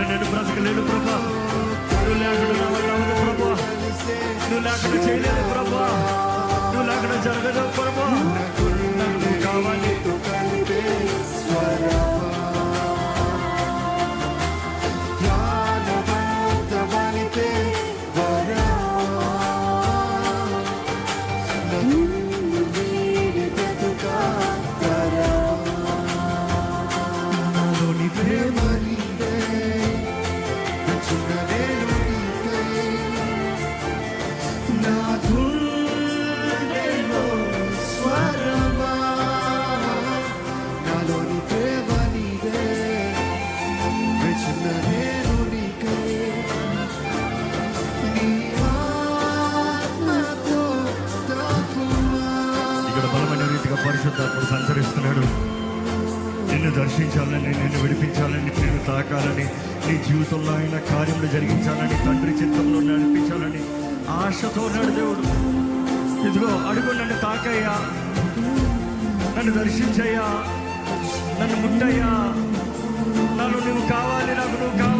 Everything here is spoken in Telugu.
నేను బ్రతకలేను ప్రభా, నువ్వు లేకుండా నా వల్ల అవ్వదు ప్రభా, నువ్వు లేకుండా చేయలేదు ప్రభా, నువ్వు లేకుండా జరగదు ప్రభా, నాకు కావాలి. పరిశుద్ధాత్ముడు సంచరిస్తున్నాడు. నిన్ను దర్శించాలని, నిన్ను విడిపించాలని, నిన్ను తాకాలని, నీ జీవితంలో అయిన కార్యములు జరిగించాలని, తండ్రి చిత్తంలో నడిపించాలని ఆశతో ఉన్నాడు దేవుడు. ఇదిగో అడుగు, నన్ను తాకయ్యా, నన్ను దర్శించయ్యా, నన్ను ముట్టయ్యా, నన్ను నువ్వు కావాలి, నాకు నువ్వు కావాలి.